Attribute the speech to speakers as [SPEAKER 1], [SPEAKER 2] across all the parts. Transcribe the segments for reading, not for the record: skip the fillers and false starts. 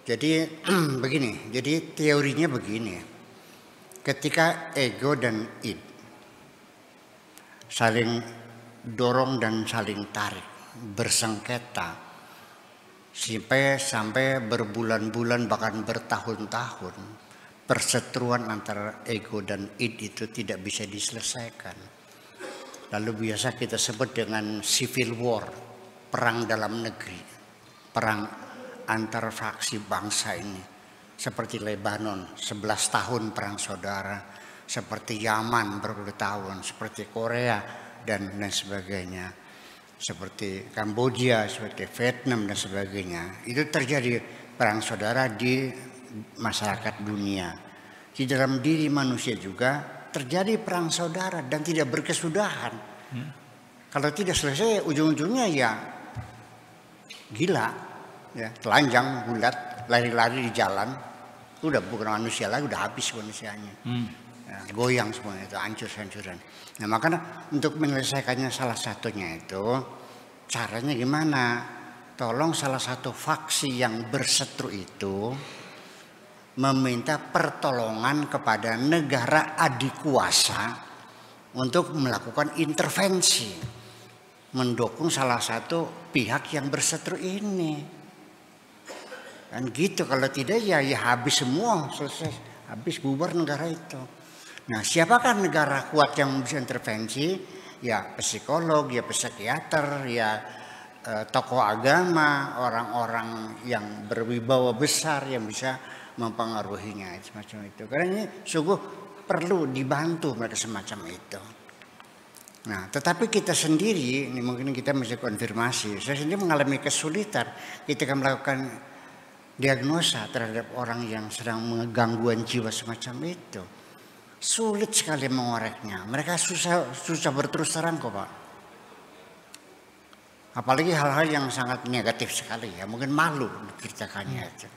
[SPEAKER 1] Jadi begini, jadi teorinya begini. Ketika ego dan id saling dorong dan saling tarik, bersengketa, sampai berbulan-bulan bahkan bertahun-tahun, perseteruan antara ego dan id itu tidak bisa diselesaikan. Lalu biasa kita sebut dengan civil war, perang dalam negeri, perang antar fraksi bangsa ini. Seperti Lebanon, 11 tahun perang saudara, seperti Yaman berpuluh tahun, seperti Korea dan lain sebagainya, seperti Kamboja, seperti Vietnam dan sebagainya. Itu terjadi perang saudara di masyarakat dunia. Di dalam diri manusia juga terjadi perang saudara dan tidak berkesudahan. Kalau tidak selesai, ujung-ujungnya ya gila, ya telanjang, bulat, lari-lari di jalan, udah bukan manusia lagi, udah habis manusianya. Ya, goyang semuanya itu, hancur-hancuran. Nah makanya untuk menyelesaikannya salah satunya itu caranya gimana? Tolong salah satu faksi yang berseteru itu meminta pertolongan kepada negara adik kuasa untuk melakukan intervensi, mendukung salah satu pihak yang berseteru ini. Dan gitu, kalau tidak ya habis semua, selesai, habis bubar negara itu. Nah, siapakah negara kuat yang bisa intervensi? Ya psikolog, ya psikiater, ya tokoh agama, orang-orang yang berwibawa besar yang bisa mempengaruhinya semacam itu. Karena ini sungguh perlu dibantu mereka semacam itu. Nah, tetapi kita sendiri, ini mungkin kita mesti konfirmasi. Saya sendiri mengalami kesulitan ketika melakukan diagnosa terhadap orang yang sedang gangguan jiwa semacam itu. Sulit sekali mengoreknya. Mereka susah berterus terang kok, Pak. Apalagi hal-hal yang sangat negatif sekali ya. Mungkin malu diceritakannya itu.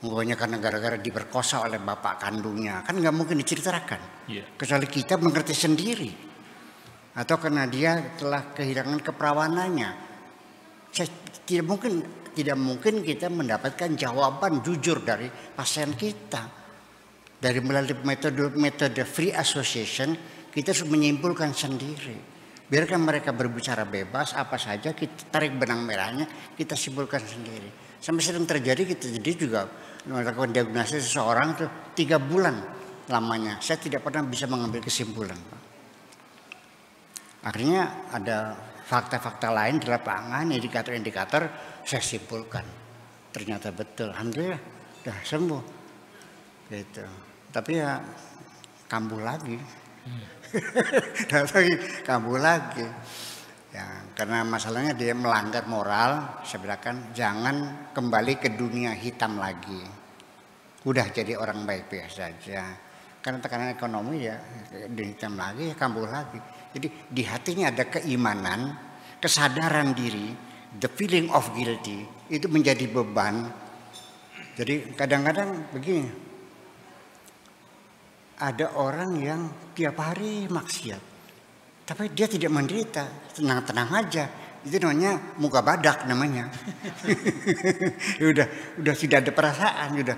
[SPEAKER 1] Mungkin karena gara-gara diperkosa oleh bapak kandungnya. Kan nggak mungkin diceritakan. Kecuali kita mengerti sendiri. Atau karena dia telah kehilangan keperawanannya. Tidak mungkin kita mendapatkan jawaban jujur dari pasien kita. Dari melalui metode free association, kita harus menyimpulkan sendiri. Biarkan mereka berbicara bebas, apa saja kita tarik benang merahnya, kita simpulkan sendiri. Sampai sering terjadi kita jadi juga melakukan diagnosis seseorang itu 3 bulan lamanya. Saya tidak pernah bisa mengambil kesimpulan, Pak. Akhirnya ada fakta-fakta lain di lapangan, indikator-indikator, saya simpulkan. Ternyata betul, alhamdulillah, sudah sembuh. Gitu. Tapi ya kambuh lagi. Kambuh lagi. Ya, karena masalahnya dia melanggar moral, saya bilang jangan kembali ke dunia hitam lagi. Udah jadi orang baik-baik saja. Karena tekanan ekonomi ya di hitam lagi, ya kambuh lagi. Jadi di hatinya ada keimanan, kesadaran diri, the feeling of guilty itu menjadi beban. Jadi kadang-kadang begini. Ada orang yang tiap hari maksiat, tapi dia tidak menderita, tenang-tenang aja. Itu namanya muka badak namanya. udah tidak ada perasaan, udah.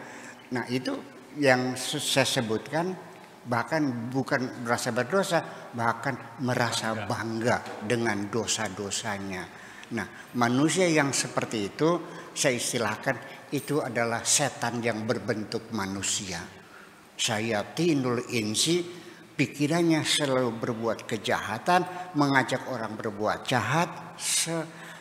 [SPEAKER 1] Nah itu yang saya sebutkan, bahkan bukan merasa berdosa, bahkan merasa bangga dengan dosa-dosanya. Nah manusia yang seperti itu saya istilahkan itu adalah setan yang berbentuk manusia. Syayatinul insi, pikirannya selalu berbuat kejahatan, mengajak orang berbuat jahat,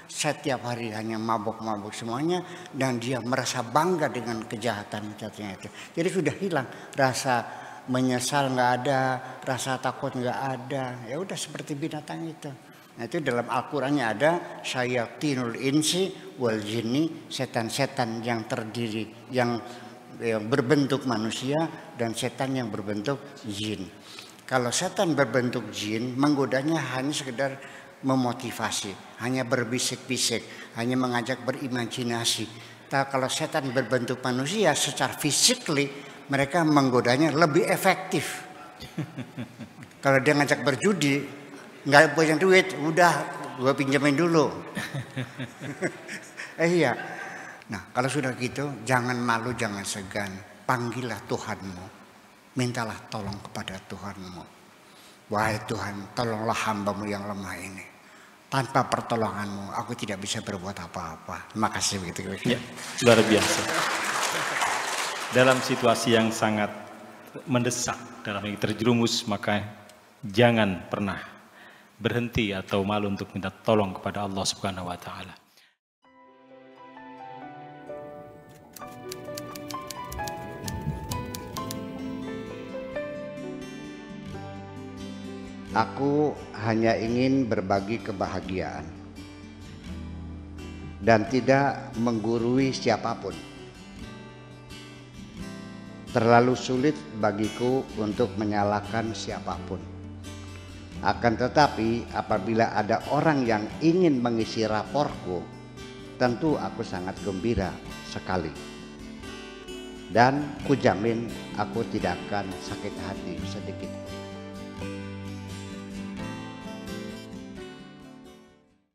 [SPEAKER 1] setiap hari hanya mabuk-mabuk semuanya, dan dia merasa bangga dengan kejahatan-kejahatannya itu. Jadi sudah hilang rasa menyesal, nggak ada rasa takut, nggak ada. Ya udah seperti binatang itu. Nah itu dalam Al-Qur'annya ada syayatinul insi wal jinni, setan-setan yang terdiri yang berbentuk manusia dan setan yang berbentuk jin. Kalau setan berbentuk jin, menggodanya hanya sekedar memotivasi, hanya berbisik-bisik, hanya mengajak berimajinasi. Tapi kalau setan berbentuk manusia, secara physically mereka menggodanya lebih efektif. Kalau dia ngajak berjudi, nggak punya duit, udah gue pinjamin dulu. Iya. Nah, kalau sudah gitu, jangan malu, jangan segan. Panggillah Tuhanmu. Mintalah tolong kepada Tuhanmu. Wahai Tuhan, tolonglah hamba-Mu yang lemah ini. Tanpa pertolongan-Mu, aku tidak bisa berbuat apa-apa. Terima kasih begitu.
[SPEAKER 2] Ya, luar biasa. Dalam situasi yang sangat mendesak, dalam yang terjerumus, maka jangan pernah berhenti atau malu untuk minta tolong kepada Allah Subhanahu wa Ta'ala.
[SPEAKER 1] Aku hanya ingin berbagi kebahagiaan dan tidak menggurui siapapun. Terlalu sulit bagiku untuk menyalahkan siapapun. Akan tetapi apabila ada orang yang ingin mengisi raporku, tentu aku sangat gembira sekali. Dan kujamin aku tidak akan sakit hati sedikit.